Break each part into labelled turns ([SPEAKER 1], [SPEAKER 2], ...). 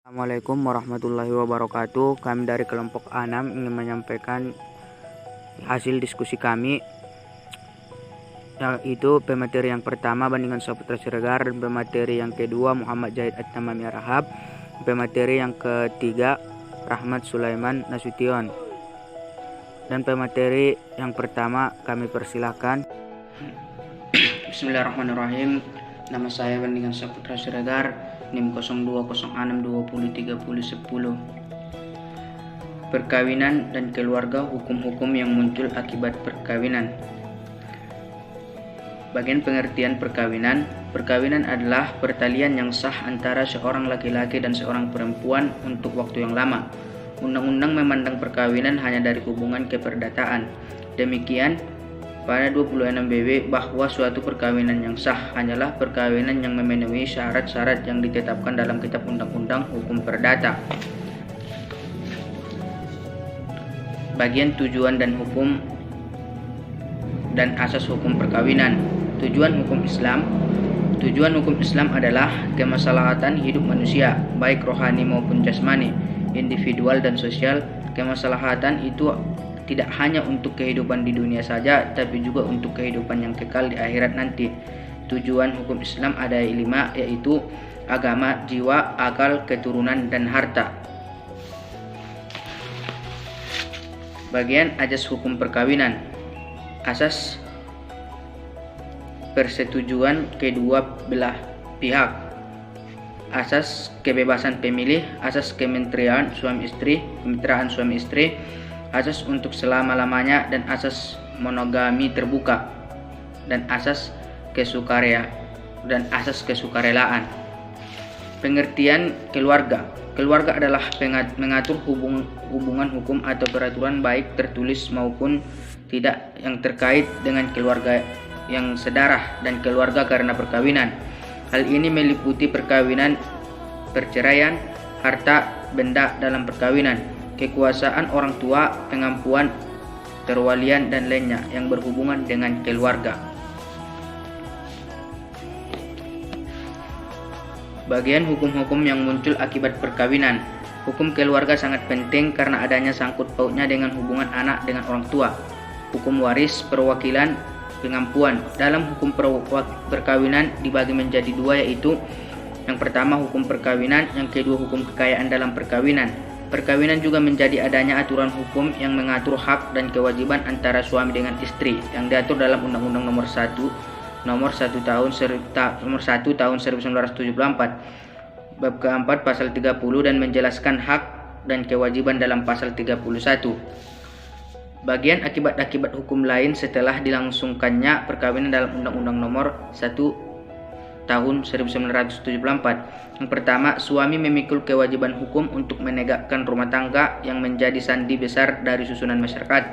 [SPEAKER 1] Assalamualaikum warahmatullahi wabarakatuh. Kami dari kelompok A6 ingin menyampaikan hasil diskusi kami, yaitu pemateri yang pertama Bandingan Saputra Siregar, dan pemateri yang kedua Muhammad Zahid At-Tamami Ar-Rahab, pemateri yang ketiga Rahmat Sulaiman Nasution. Dan pemateri yang pertama kami persilahkan. Bismillahirrahmanirrahim. Nama saya Bandingan Saputra Siregar, NIM 0206203010. Perkawinan dan keluarga, hukum-hukum yang muncul akibat perkawinan. Bagian pengertian perkawinan. Perkawinan adalah pertalian yang sah antara seorang laki-laki dan seorang perempuan untuk waktu yang lama. Undang-undang memandang perkawinan hanya dari hubungan keperdataan. Demikian pada 26 BW bahwa suatu perkawinan yang sah hanyalah perkawinan yang memenuhi syarat-syarat yang ditetapkan dalam Kitab Undang-Undang Hukum Perdata. Bagian tujuan dan hukum dan asas hukum perkawinan. Tujuan hukum Islam. Tujuan hukum Islam adalah kemaslahatan hidup manusia, baik rohani maupun jasmani, individual dan sosial. Kemaslahatan itu tidak hanya untuk kehidupan di dunia saja, tapi juga untuk kehidupan yang kekal di akhirat nanti. Tujuan hukum Islam ada 5, yaitu agama, jiwa, akal, keturunan, dan harta. Bagian asas hukum perkawinan. Asas persetujuan kedua belah pihak. Asas kebebasan pemilih, asas kemitraan suami istri, asas untuk selama-lamanya, dan asas monogami terbuka, dan asas kesukarelaan. Pengertian keluarga. Keluarga adalah mengatur hubungan hukum atau peraturan baik tertulis maupun tidak yang terkait dengan keluarga yang sedarah dan keluarga karena perkawinan. Hal ini meliputi perkawinan, perceraian, harta benda dalam perkawinan, kekuasaan orang tua, pengampuan, perwalian, dan lainnya yang berhubungan dengan keluarga. Bagian hukum-hukum yang muncul akibat perkawinan. Hukum keluarga sangat penting karena adanya sangkut pautnya dengan hubungan anak dengan orang tua. Hukum waris, perwakilan, pengampuan. Dalam hukum perkawinan dibagi menjadi 2, yaitu yang pertama hukum perkawinan, yang kedua hukum kekayaan dalam perkawinan. Perkawinan juga menjadi adanya aturan hukum yang mengatur hak dan kewajiban antara suami dengan istri yang diatur dalam Undang-Undang Nomor 1 tahun 1974 bab keempat pasal 30 dan menjelaskan hak dan kewajiban dalam pasal 31. Bagian akibat-akibat hukum lain setelah dilangsungkannya perkawinan dalam Undang-Undang Nomor 1 tahun 1974. Yang pertama, suami memikul kewajiban hukum untuk menegakkan rumah tangga yang menjadi sandi besar dari susunan masyarakat.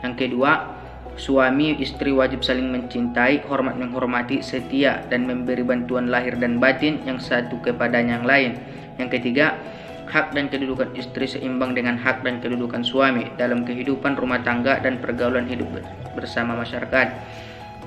[SPEAKER 1] Yang kedua, suami istri wajib saling mencintai, hormat menghormati, setia, dan memberi bantuan lahir dan batin yang satu kepadanya yang lain. Yang ketiga, hak dan kedudukan istri seimbang dengan hak dan kedudukan suami dalam kehidupan rumah tangga dan pergaulan hidup bersama masyarakat.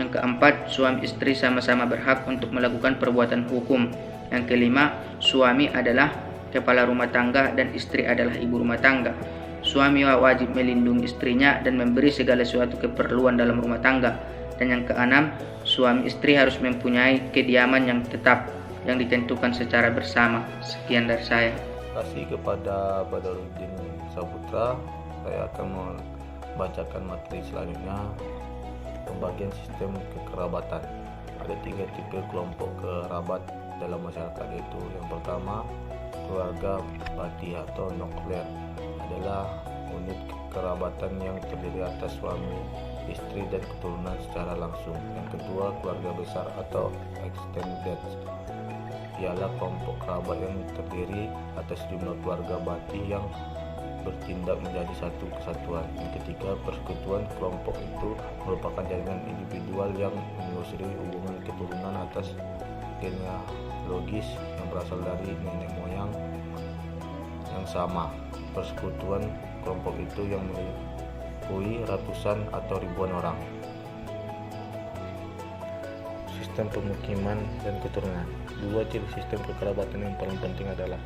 [SPEAKER 1] Yang keempat, suami istri sama-sama berhak untuk melakukan perbuatan hukum. Yang kelima, suami adalah kepala rumah tangga dan istri adalah ibu rumah tangga. Suami wajib melindungi istrinya dan memberi segala sesuatu keperluan dalam rumah tangga. Dan yang keenam, suami istri harus mempunyai kediaman yang tetap yang ditentukan secara bersama. Sekian dari saya.
[SPEAKER 2] Terima kasih kepada Badruddin Saputra. Saya akan membacakan materi selanjutnya. Pembagian sistem kekerabatan. Ada 3 tipe kelompok kerabat dalam masyarakat, yaitu yang pertama, keluarga bati atau nuklir, adalah unit kekerabatan yang terdiri atas suami, istri, dan keturunan secara langsung. Yang kedua, keluarga besar atau extended, ialah kelompok kerabat yang terdiri atas jumlah keluarga bati yang bertindak menjadi satu kesatuan. Yang ketiga, persekutuan. Kelompok itu merupakan jaringan individual yang menelusuri hubungan keturunan atas genealogis yang berasal dari nenek moyang yang sama. Persekutuan kelompok itu yang meliputi ratusan atau ribuan orang. Sistem pemukiman dan keturunan. 2 ciri sistem kekerabatan yang paling penting adalah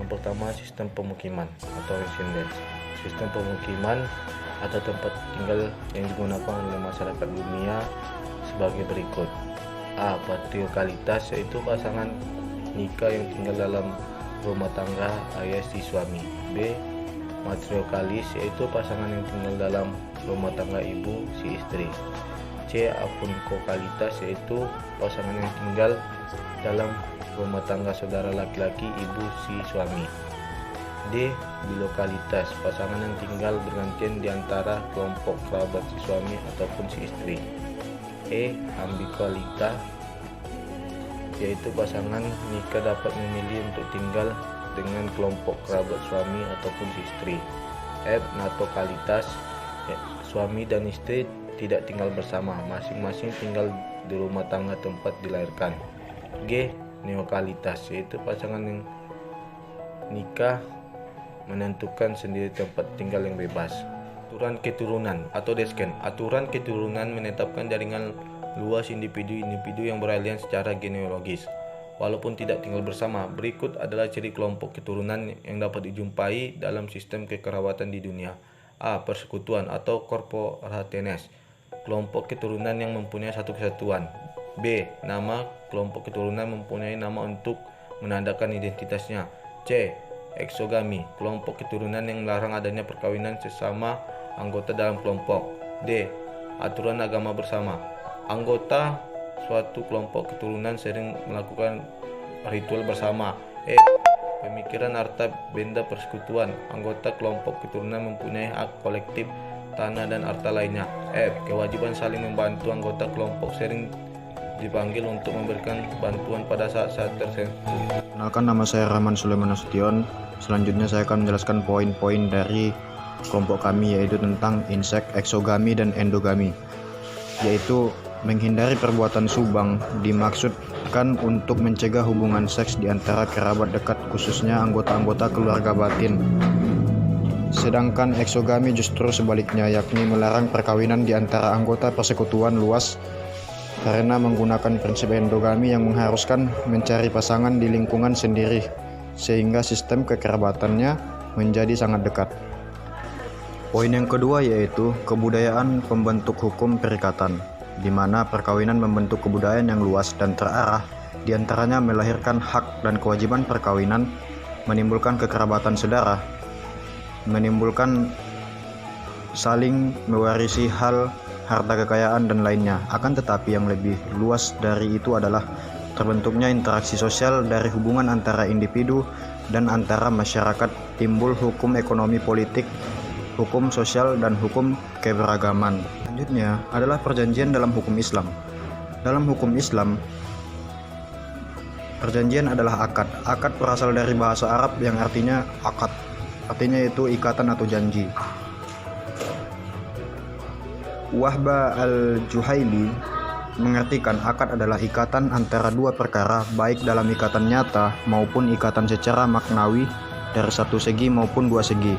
[SPEAKER 2] Yang pertama, sistem pemukiman atau residence. Sistem pemukiman atau tempat tinggal yang digunakan oleh masyarakat dunia sebagai berikut. A. Patriarkalitas, yaitu pasangan nikah yang tinggal dalam rumah tangga alias si suami. B. Matriarkalis, yaitu pasangan yang tinggal dalam rumah tangga ibu si istri. C. Afunkokalitas, yaitu pasangan yang tinggal dalam rumah tangga saudara laki-laki ibu si suami. D. Bilokalitas, pasangan yang tinggal bergantian di antara kelompok kerabat si suami ataupun si istri. E. Ambigualitas, yaitu pasangan nikah dapat memilih untuk tinggal dengan kelompok kerabat suami ataupun si istri. F. Natokalitas, suami dan istri tidak tinggal bersama, masing-masing tinggal di rumah tangga tempat dilahirkan. G. Neokalitas, yaitu pasangan yang nikah menentukan sendiri tempat tinggal yang bebas. Aturan keturunan atau desken. Aturan keturunan menetapkan jaringan luas individu-individu yang beralian secara genealogis walaupun tidak tinggal bersama. Berikut adalah ciri kelompok keturunan yang dapat dijumpai dalam sistem kekerabatan di dunia. A. Persekutuan atau corporatenes, kelompok keturunan yang mempunyai satu kesatuan. B. Nama, kelompok keturunan mempunyai nama untuk menandakan identitasnya. C. Eksogami, kelompok keturunan yang melarang adanya perkawinan sesama anggota dalam kelompok. D. Aturan agama bersama, anggota suatu kelompok keturunan sering melakukan ritual bersama. E. Pemikiran harta benda persekutuan, anggota kelompok keturunan mempunyai hak kolektif tanah dan harta lainnya. F. Kewajiban saling membantu, anggota kelompok sering dipanggil untuk memberikan bantuan pada saat-saat tertentu.
[SPEAKER 3] Kenalkan, nama saya Rahman Sulaiman Nasution. Selanjutnya saya akan menjelaskan poin-poin dari kelompok kami, yaitu tentang insek, eksogami, dan endogami. Yaitu menghindari perbuatan subang dimaksudkan untuk mencegah hubungan seks di antara kerabat dekat, khususnya anggota-anggota keluarga batin. Sedangkan eksogami justru sebaliknya, yakni melarang perkawinan di antara anggota persekutuan luas karena menggunakan prinsip endogami yang mengharuskan mencari pasangan di lingkungan sendiri, sehingga sistem kekerabatannya menjadi sangat dekat. Poin yang kedua yaitu kebudayaan pembentuk hukum perikatan, di mana perkawinan membentuk kebudayaan yang luas dan terarah, diantaranya melahirkan hak dan kewajiban perkawinan, menimbulkan kekerabatan saudara, menimbulkan saling mewarisi hal harta kekayaan dan lainnya. Akan tetapi yang lebih luas dari itu adalah terbentuknya interaksi sosial dari hubungan antara individu dan antara masyarakat, timbul hukum ekonomi politik, hukum sosial, dan hukum keberagaman. Selanjutnya adalah perjanjian dalam hukum Islam. Dalam hukum Islam, perjanjian adalah akad. Akad berasal dari bahasa Arab yang artinya akad, artinya itu ikatan atau janji. Wahba al-Juhaili mengartikan akad adalah ikatan antara dua perkara, baik dalam ikatan nyata maupun ikatan secara maknawi dari satu segi maupun dua segi.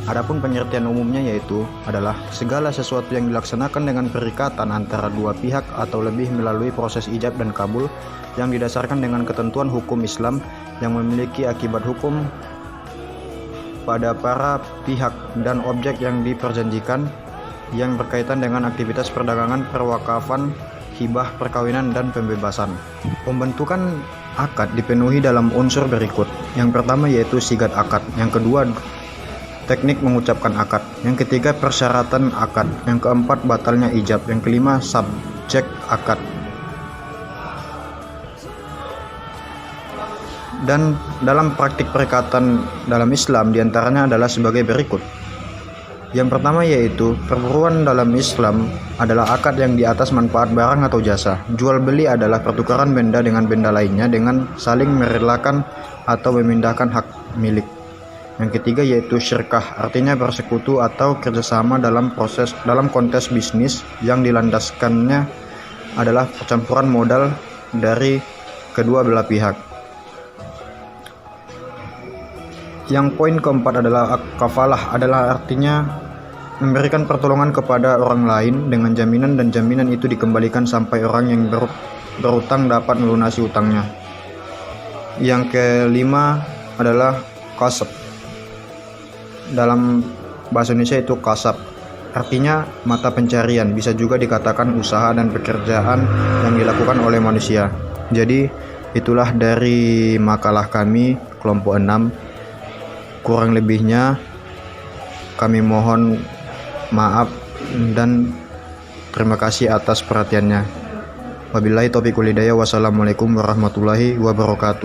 [SPEAKER 3] Adapun pengertian umumnya yaitu adalah segala sesuatu yang dilaksanakan dengan perikatan antara dua pihak atau lebih melalui proses ijab dan kabul yang didasarkan dengan ketentuan hukum Islam yang memiliki akibat hukum pada para pihak dan objek yang diperjanjikan, yang berkaitan dengan aktivitas perdagangan, perwakafan, hibah, perkawinan, dan pembebasan. Pembentukan akad dipenuhi dalam unsur berikut. Yang pertama yaitu sigat akad, yang kedua teknik mengucapkan akad, yang ketiga persyaratan akad, yang keempat batalnya ijab, yang kelima subjek akad. Dan dalam praktik perikatan dalam Islam diantaranya adalah sebagai berikut. Yang pertama yaitu perburuan dalam Islam adalah akad yang di atas manfaat barang atau jasa. Jual beli adalah pertukaran benda dengan benda lainnya dengan saling merelakan atau memindahkan hak milik. Yang ketiga yaitu syirkah, artinya bersekutu atau kerjasama dalam konteks bisnis yang dilandaskannya adalah percampuran modal dari kedua belah pihak. Yang poin keempat adalah kafalah, adalah artinya memberikan pertolongan kepada orang lain dengan jaminan, dan jaminan itu dikembalikan sampai orang yang berutang dapat melunasi utangnya. Yang kelima adalah kasab. Dalam bahasa Indonesia itu kasab. Artinya mata pencarian, bisa juga dikatakan usaha dan pekerjaan yang dilakukan oleh manusia. Jadi itulah dari makalah kami kelompok 6. Kurang lebihnya kami mohon maaf dan terima kasih atas perhatiannya. Wabillahi taufiq wal hidayah. Wassalamualaikum warahmatullahi wabarakatuh.